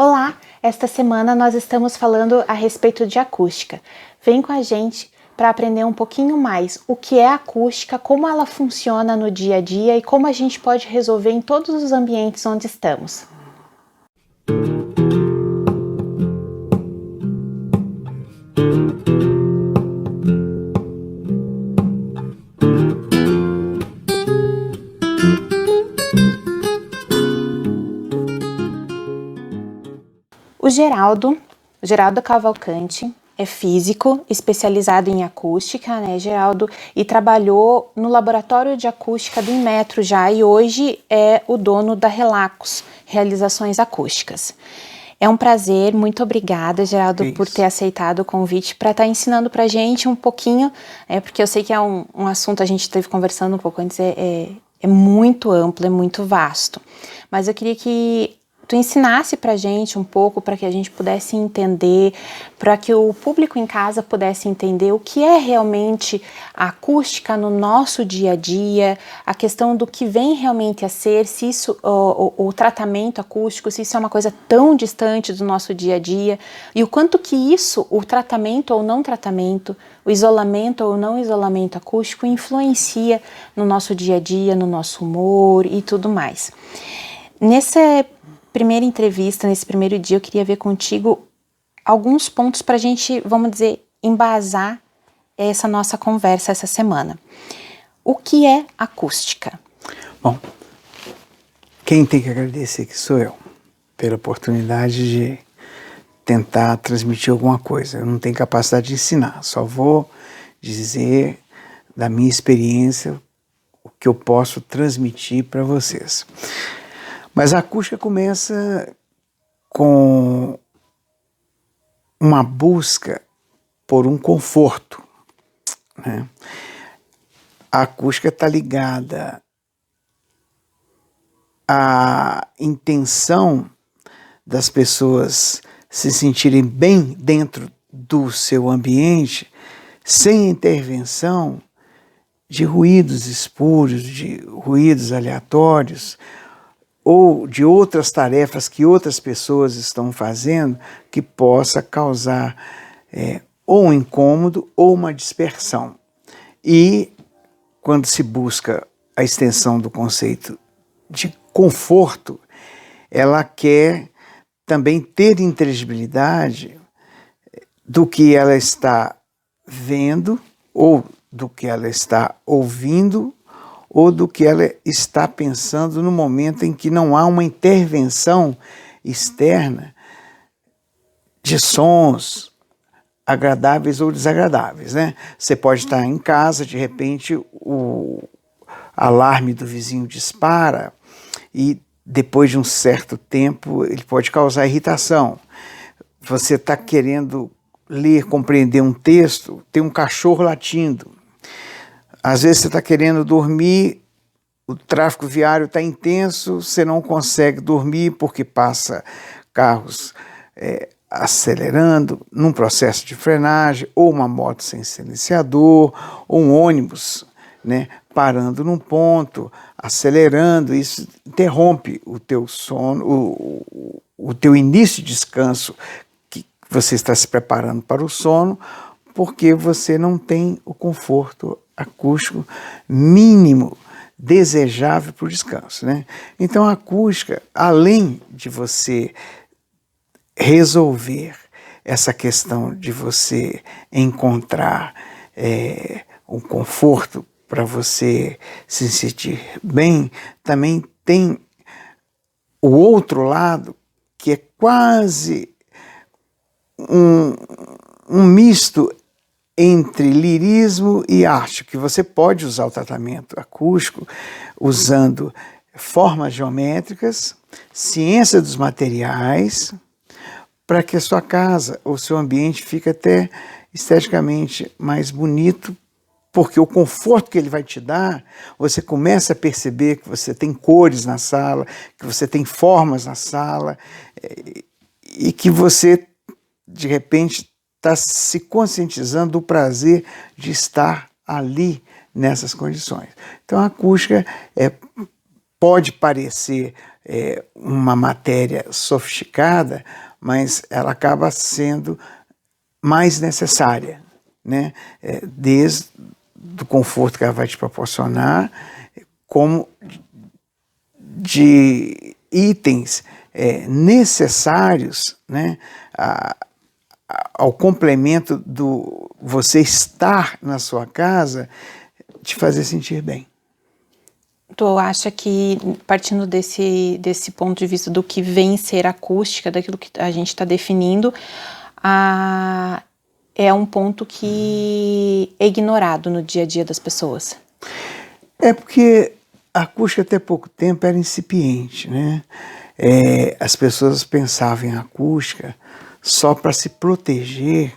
Olá, esta semana nós estamos falando a respeito de acústica. Vem com a gente para aprender um pouquinho mais o que é acústica, como ela funciona no dia a dia e como a gente pode resolver em todos os ambientes onde estamos. O Geraldo Cavalcante é físico, especializado em acústica, né, Geraldo? E trabalhou no laboratório de acústica do Inmetro já, e hoje é o dono da Relacos, Realizações Acústicas. É um prazer, muito obrigada, Geraldo, por ter aceitado o convite para estar ensinando para a gente um pouquinho, porque eu sei que é um assunto, a gente esteve conversando um pouco antes, é muito amplo, é muito vasto. Mas eu queria que tu ensinasse pra gente um pouco, para que a gente pudesse entender, para que o público em casa pudesse entender o que é realmente a acústica no nosso dia a dia, a questão do que vem realmente a ser, se isso, o tratamento acústico, se isso é uma coisa tão distante do nosso dia a dia, e o quanto que isso, o tratamento ou não tratamento, o isolamento ou não isolamento acústico influencia no nosso dia a dia, no nosso humor e tudo mais. Nessa primeira entrevista, nesse primeiro dia, eu queria ver contigo alguns pontos para a gente, vamos dizer, embasar essa nossa conversa essa semana. O que é acústica? Bom, quem tem que agradecer que sou eu, pela oportunidade de tentar transmitir alguma coisa. Eu não tenho capacidade de ensinar, só vou dizer da minha experiência o que eu posso transmitir para vocês. Mas a acústica começa com uma busca por um conforto, né? A acústica está ligada à intenção das pessoas se sentirem bem dentro do seu ambiente, sem intervenção de ruídos espúrios, de ruídos aleatórios, ou de outras tarefas que outras pessoas estão fazendo que possa causar ou um incômodo ou uma dispersão. E quando se busca a extensão do conceito de conforto, ela quer também ter inteligibilidade do que ela está vendo ou do que ela está ouvindo ou do que ela está pensando no momento em que não há uma intervenção externa de sons agradáveis ou desagradáveis, né? Você pode estar em casa, de repente o alarme do vizinho dispara e depois de um certo tempo ele pode causar irritação. Você está querendo ler, compreender um texto, tem um cachorro latindo. Às vezes você está querendo dormir, o tráfego viário está intenso, você não consegue dormir porque passa carros acelerando num processo de frenagem, ou uma moto sem silenciador, ou um ônibus, né, parando num ponto, acelerando. Isso interrompe o teu sono, o teu início de descanso, que você está se preparando para o sono, porque você não tem o conforto acústico mínimo desejável para o descanso, né? Então a acústica, além de você resolver essa questão de você encontrar um conforto para você se sentir bem, também tem o outro lado, que é quase um misto entre lirismo e arte, que você pode usar o tratamento acústico usando formas geométricas, ciência dos materiais, para que a sua casa ou seu ambiente fique até esteticamente mais bonito, porque o conforto que ele vai te dar, você começa a perceber que você tem cores na sala, que você tem formas na sala, e que você, de repente, está se conscientizando do prazer de estar ali nessas condições. Então a acústica pode parecer uma matéria sofisticada, mas ela acaba sendo mais necessária, né? Desde o conforto que ela vai te proporcionar, como de itens necessários, né? Ao complemento do você estar na sua casa, te fazer sentir bem. Tu acha que, partindo desse ponto de vista do que vem ser acústica, daquilo que a gente está definindo, é um ponto que é ignorado no dia a dia das pessoas? É porque a acústica até pouco tempo era incipiente, né? As pessoas pensavam em acústica só para se proteger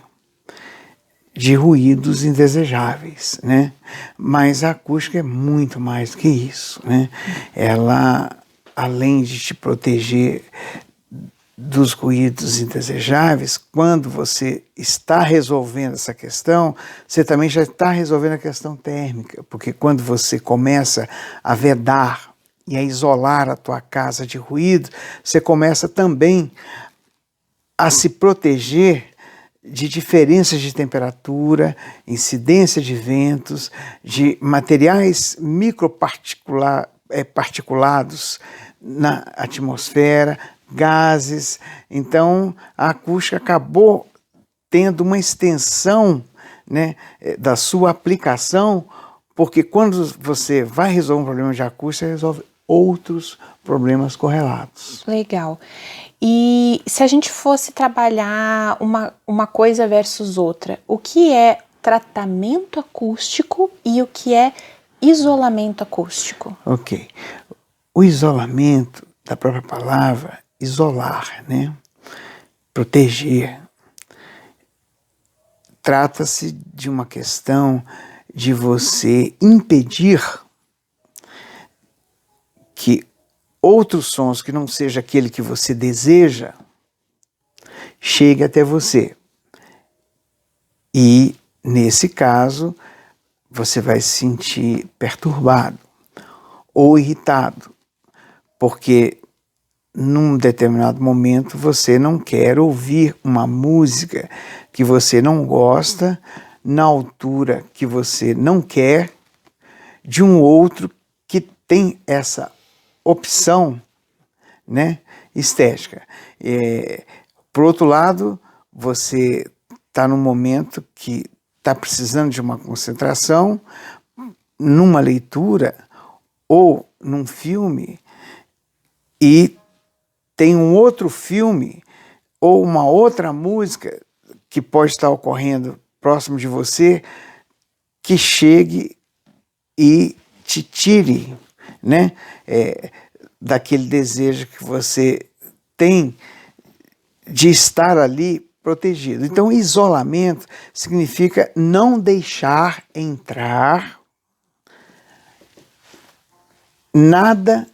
de ruídos indesejáveis, né? Mas a acústica é muito mais do que isso, né? Ela, além de te proteger dos ruídos indesejáveis, quando você está resolvendo essa questão, você também já está resolvendo a questão térmica, porque quando você começa a vedar e a isolar a tua casa de ruído, você começa também a se proteger de diferenças de temperatura, incidência de ventos, de materiais microparticulados na atmosfera, gases. Então, a acústica acabou tendo uma extensão, né, da sua aplicação, porque quando você vai resolver um problema de acústica, você resolve outros problemas correlatos. Legal. E se a gente fosse trabalhar uma coisa versus outra, o que é tratamento acústico e o que é isolamento acústico? Ok. O isolamento, da própria palavra, isolar, né? Proteger. Trata-se de uma questão de você impedir que outros sons que não seja aquele que você deseja chegue até você. E, nesse caso, você vai se sentir perturbado ou irritado, porque num determinado momento você não quer ouvir uma música que você não gosta, na altura que você não quer, de um outro que tem essa opção, né, estética. Por outro lado, você está num momento que está precisando de uma concentração, numa leitura ou num filme, e tem um outro filme ou uma outra música que pode estar ocorrendo próximo de você, que chegue e te tire, né, daquele desejo que você tem de estar ali protegido. Então, isolamento significa não deixar entrar nada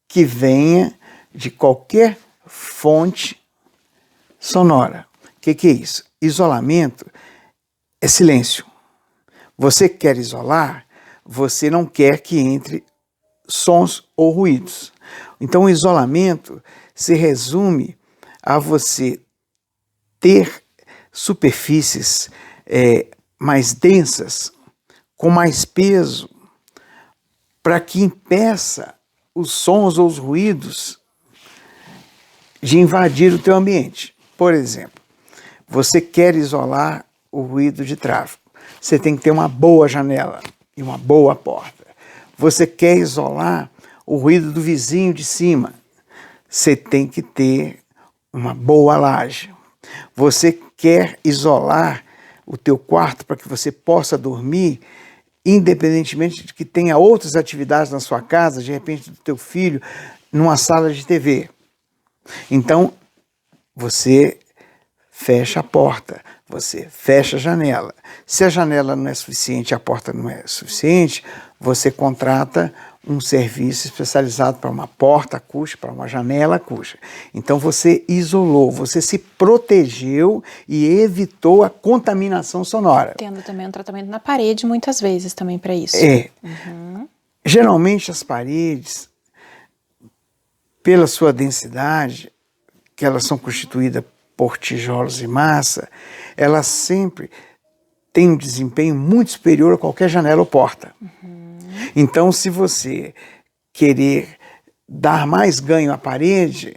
que venha de qualquer fonte sonora. O que é isso? Isolamento é silêncio. Você quer isolar, você não quer que entre sons ou ruídos. Então, o isolamento se resume a você ter superfícies mais densas, com mais peso, para que impeça os sons ou os ruídos de invadir o teu ambiente. Por exemplo, você quer isolar o ruído de tráfego. Você tem que ter uma boa janela e uma boa porta. Você quer isolar o ruído do vizinho de cima. Você tem que ter uma boa laje. Você quer isolar o teu quarto para que você possa dormir, independentemente de que tenha outras atividades na sua casa, de repente do teu filho, numa sala de TV. Então, você fecha a porta, você fecha a janela. Se a janela não é suficiente, a porta não é suficiente, você contrata um serviço especializado para uma porta acústica, para uma janela acústica. Então você isolou, você se protegeu e evitou a contaminação sonora. Tendo também um tratamento na parede, muitas vezes também para isso. Geralmente as paredes pela sua densidade, que elas são constituídas por tijolos e massa, elas sempre têm um desempenho muito superior a qualquer janela ou porta. Então, se você querer dar mais ganho à parede,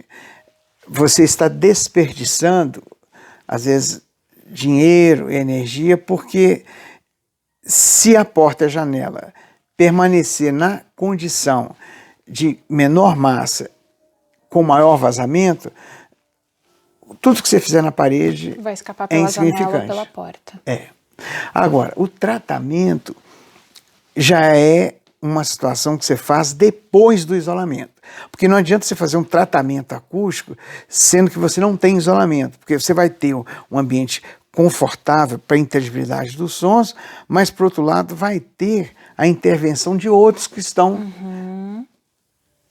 você está desperdiçando, às vezes, dinheiro e energia, porque se a porta e a janela permanecer na condição de menor massa, com maior vazamento, tudo que você fizer na parede vai escapar é pela janela ou insignificante. pela porta. Agora, o tratamento já é uma situação que você faz depois do isolamento. Porque não adianta você fazer um tratamento acústico sendo que você não tem isolamento, porque você vai ter um ambiente confortável para a inteligibilidade dos sons, mas, por outro lado, vai ter a intervenção de outros que estão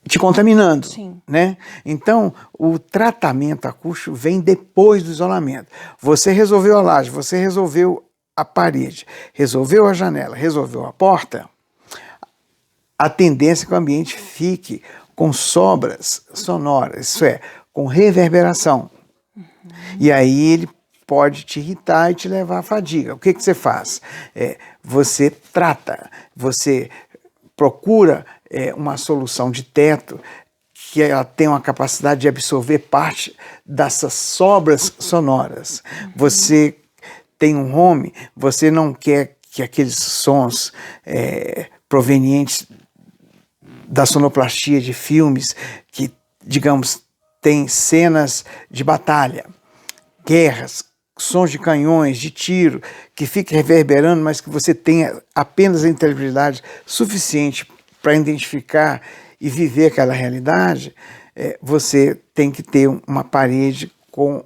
te contaminando. Sim. Né? Então, o tratamento acústico vem depois do isolamento. Você resolveu a laje, você resolveu a parede, resolveu a janela, resolveu a porta, a tendência é que o ambiente fique com sobras sonoras, isso é, com reverberação. E aí ele pode te irritar e te levar à fadiga. O que você faz? Você trata, você procura uma solução de teto que ela tem uma capacidade de absorver parte dessas sobras sonoras. Você tem um home, você não quer que aqueles sons provenientes da sonoplastia de filmes que, digamos, tem cenas de batalha, guerras, sons de canhões, de tiro, que fique reverberando, mas que você tenha apenas a inteligibilidade suficiente para identificar e viver aquela realidade, você tem que ter uma parede com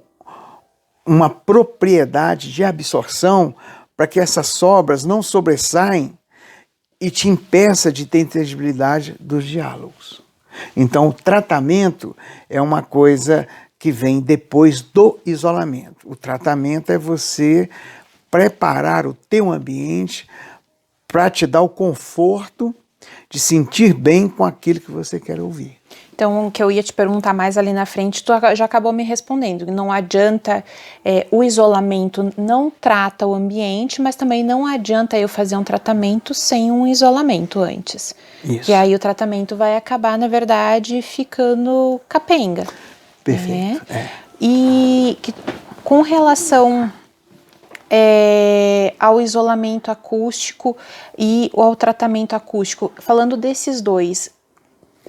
uma propriedade de absorção para que essas sobras não sobressaem e te impeça de ter inteligibilidade dos diálogos. Então, o tratamento é uma coisa que vem depois do isolamento. O tratamento é você preparar o teu ambiente para te dar o conforto de sentir bem com aquilo que você quer ouvir. Então, o que eu ia te perguntar mais ali na frente, tu já acabou me respondendo. Não adianta, o isolamento não trata o ambiente, mas também não adianta eu fazer um tratamento sem um isolamento antes. Isso. E aí o tratamento vai acabar, na verdade, ficando capenga. Perfeito. E com relação ao isolamento acústico e ao tratamento acústico, falando desses dois,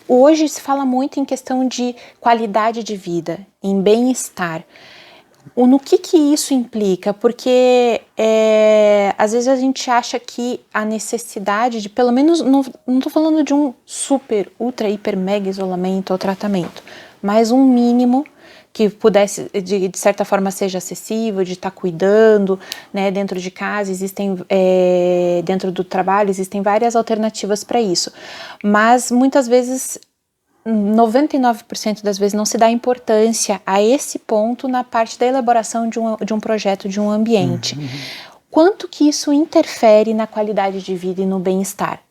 hoje se fala muito em questão de qualidade de vida, em bem-estar. No que isso implica? Porque às vezes a gente acha que a necessidade de, pelo menos, não estou falando de um super, ultra, hiper, mega isolamento ou tratamento, mas um mínimo que pudesse, de certa forma, seja acessível, de estar cuidando, né, dentro de casa, dentro do trabalho, existem várias alternativas para isso. Mas, muitas vezes, 99% das vezes não se dá importância a esse ponto na parte da elaboração de um projeto, de um ambiente. Quanto que isso interfere na qualidade de vida e no bem-estar?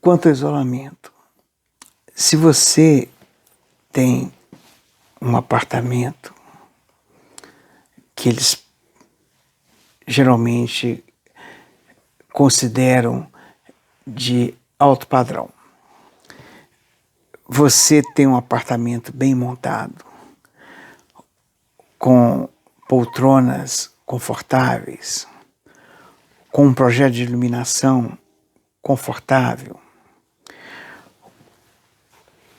Quanto ao isolamento, se você tem um apartamento que eles geralmente consideram de alto padrão, você tem um apartamento bem montado, com poltronas confortáveis, com um projeto de iluminação confortável,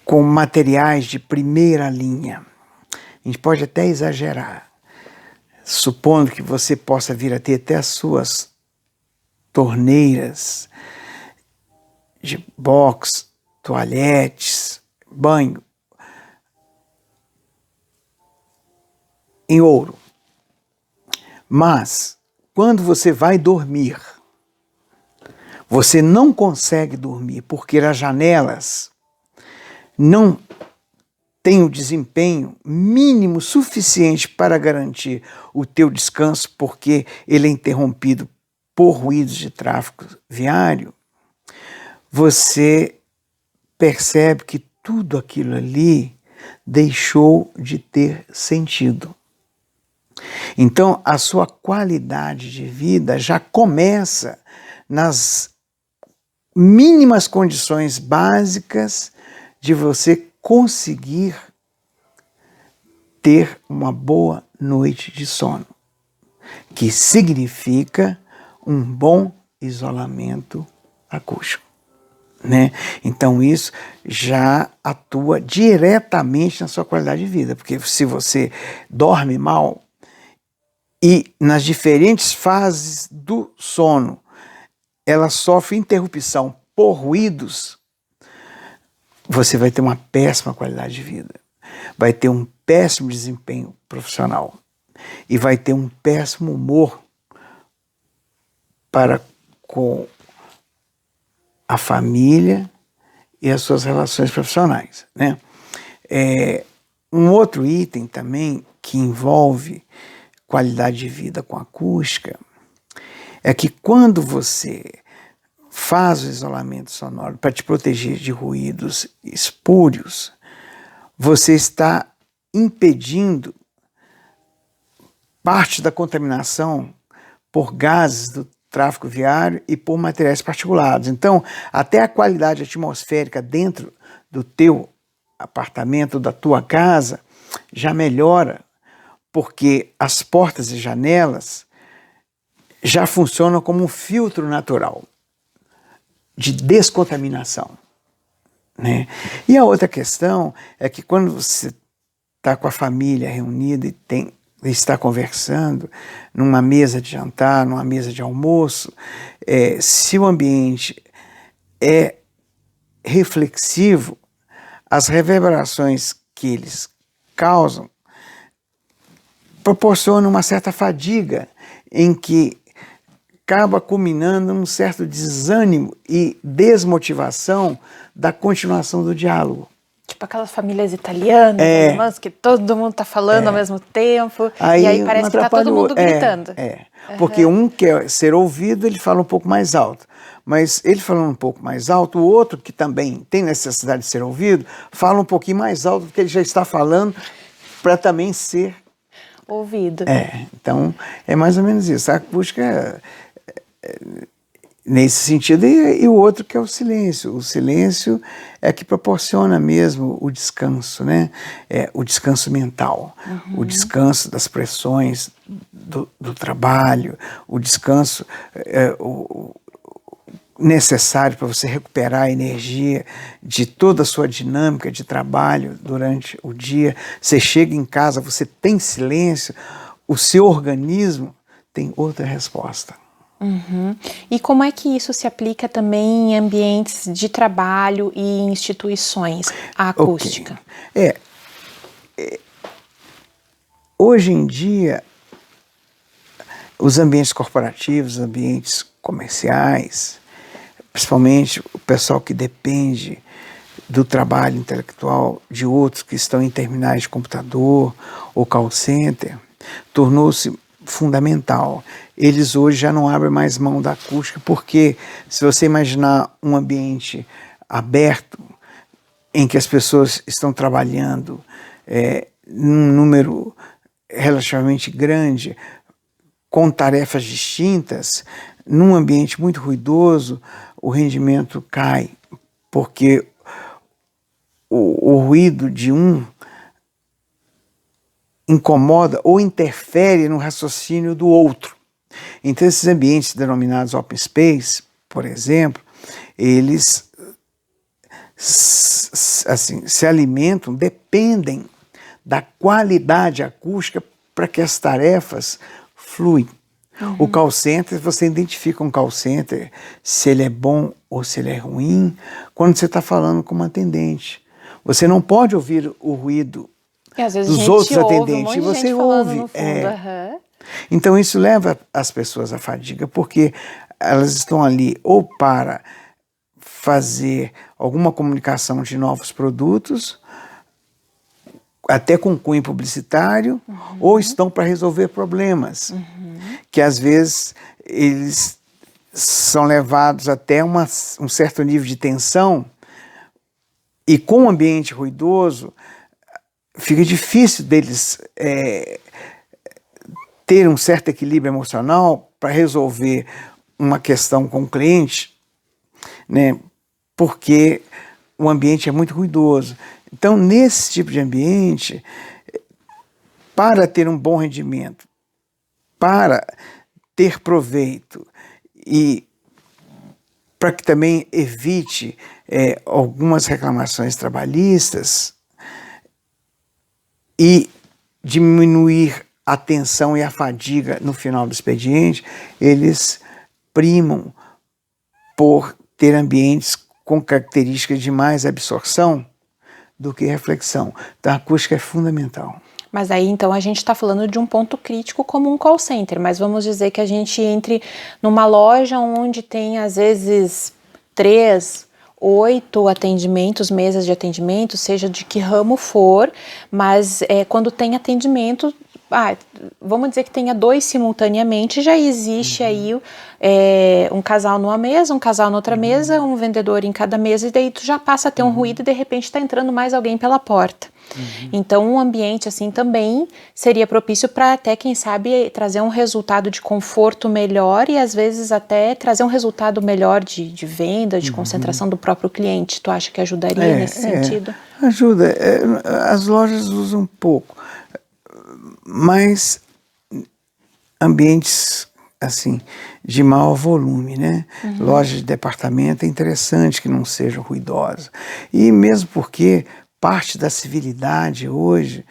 com materiais de primeira linha. A gente pode até exagerar, supondo que você possa vir a ter até as suas torneiras de box, toalhetes, banho, em ouro. Mas, quando você vai dormir, você não consegue dormir porque as janelas não têm o desempenho mínimo suficiente para garantir o teu descanso, porque ele é interrompido por ruídos de tráfego viário. você percebe que tudo aquilo ali deixou de ter sentido. Então, a sua qualidade de vida já começa nas mínimas condições básicas de você conseguir ter uma boa noite de sono, que significa um bom isolamento acústico, né? Então isso já atua diretamente na sua qualidade de vida, porque se você dorme mal e nas diferentes fases do sono ela sofre interrupção por ruídos, você vai ter uma péssima qualidade de vida, vai ter um péssimo desempenho profissional e vai ter um péssimo humor para com a família e as suas relações profissionais, né? Um outro item também que envolve qualidade de vida com acústica é que quando você faz o isolamento sonoro para te proteger de ruídos espúrios, você está impedindo parte da contaminação por gases do tráfego viário e por materiais particulados. Então, até a qualidade atmosférica dentro do teu apartamento, da tua casa, já melhora, porque as portas e janelas já funcionam como um filtro natural de descontaminação, né? E a outra questão é que quando você está com a família reunida e está conversando numa mesa de jantar, numa mesa de almoço, se o ambiente é reflexivo, as reverberações que eles causam proporcionam uma certa fadiga em que acaba culminando num certo desânimo e desmotivação da continuação do diálogo. Tipo aquelas famílias italianas, alemãs, que todo mundo está falando ao mesmo tempo, e aí parece que está todo mundo gritando. Porque um quer ser ouvido, ele fala um pouco mais alto. Mas ele falando um pouco mais alto, o outro, que também tem necessidade de ser ouvido, fala um pouquinho mais alto do que ele já está falando para também ser ouvido. Então é mais ou menos isso. A acústica nesse sentido, e o outro que é o silêncio. O silêncio é que proporciona mesmo o descanso, né? O descanso mental, o descanso das pressões do trabalho, o descanso necessário para você recuperar a energia de toda a sua dinâmica de trabalho durante o dia. Você chega em casa, você tem silêncio, o seu organismo tem outra resposta. E como é que isso se aplica também em ambientes de trabalho e em instituições, a acústica? Hoje em dia, os ambientes corporativos, os ambientes comerciais, principalmente o pessoal que depende do trabalho intelectual de outros que estão em terminais de computador ou call center, tornou-se fundamental. Eles hoje já não abrem mais mão da acústica, porque se você imaginar um ambiente aberto, em que as pessoas estão trabalhando num número relativamente grande, com tarefas distintas, num ambiente muito ruidoso, o rendimento cai, porque o ruído de um incomoda ou interfere no raciocínio do outro. Então, esses ambientes denominados open space, por exemplo, eles assim, se alimentam, dependem da qualidade acústica para que as tarefas fluem. O call center, você identifica um call center, se ele é bom ou se ele é ruim, quando você está falando com uma atendente. Você não pode ouvir o ruído dos outros atendentes, e você ouve. Então isso leva as pessoas à fadiga, porque elas estão ali ou para fazer alguma comunicação de novos produtos, até com cunho publicitário, ou estão para resolver problemas, que às vezes eles são levados até um certo nível de tensão, e com um ambiente ruidoso, fica difícil deles ter um certo equilíbrio emocional para resolver uma questão com o cliente, né? Porque o ambiente é muito ruidoso. Então, nesse tipo de ambiente, para ter um bom rendimento, para ter proveito e para que também evite algumas reclamações trabalhistas e diminuir a tensão e a fadiga no final do expediente, eles primam por ter ambientes com características de mais absorção do que reflexão. Então, a acústica é fundamental. Mas aí, então, a gente está falando de um ponto crítico como um call center, mas vamos dizer que a gente entre numa loja onde tem, às vezes, 3, 8 atendimentos, mesas de atendimento, seja de que ramo for, mas quando tem atendimento, vamos dizer que tenha 2 simultaneamente, já existe aí um casal numa mesa, um casal noutra mesa, um vendedor em cada mesa, e daí tu já passa a ter um ruído e de repente está entrando mais alguém pela porta. Então, um ambiente assim também seria propício para até, quem sabe, trazer um resultado de conforto melhor e às vezes até trazer um resultado melhor de venda, de concentração do próprio cliente. Tu acha que ajudaria nesse sentido? Ajuda. As lojas usam pouco, mas ambientes assim de maior volume, né? Loja de departamento é interessante que não seja ruidosa. E mesmo porque parte da civilidade hoje,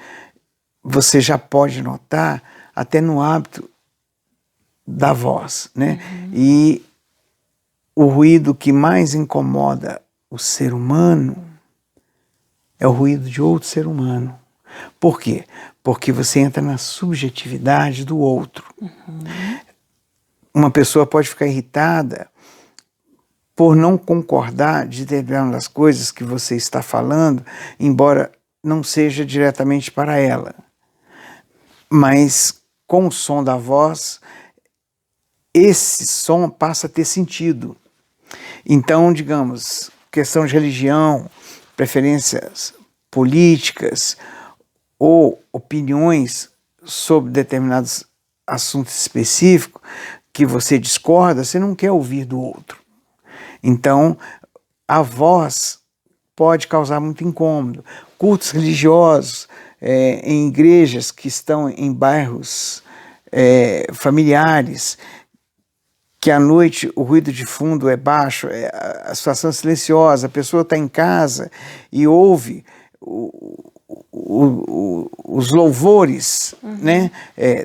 você já pode notar até no hábito da voz, né? E o ruído que mais incomoda o ser humano é o ruído de outro ser humano. Por quê? Porque você entra na subjetividade do outro. Uma pessoa pode ficar irritada por não concordar de determinadas coisas que você está falando, embora não seja diretamente para ela. Mas com o som da voz, esse som passa a ter sentido. Então, digamos, questão de religião, preferências políticas ou opiniões sobre determinados assuntos específicos que você discorda, você não quer ouvir do outro. Então, a voz pode causar muito incômodo. Cultos religiosos, em igrejas que estão em bairros familiares, que à noite o ruído de fundo é baixo, a situação é silenciosa, a pessoa está em casa e ouve os louvores, né,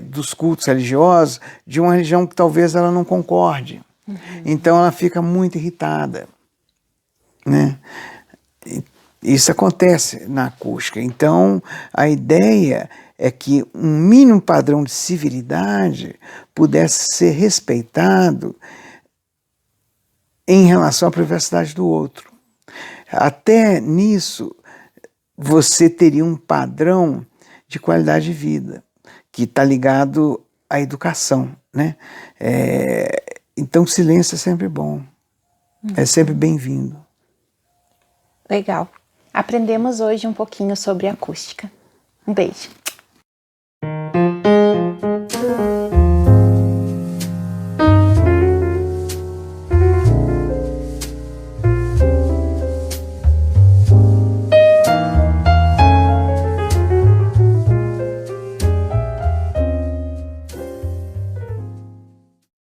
dos cultos religiosos de uma religião que talvez ela não concorde. Então ela fica muito irritada, né? Isso acontece na acústica. Então a ideia é que um mínimo padrão de civilidade pudesse ser respeitado em relação à privacidade do outro. Até nisso você teria um padrão de qualidade de vida que está ligado à educação, né? Então, silêncio é sempre bom, é sempre bem-vindo. Legal. Aprendemos hoje um pouquinho sobre acústica. Um beijo.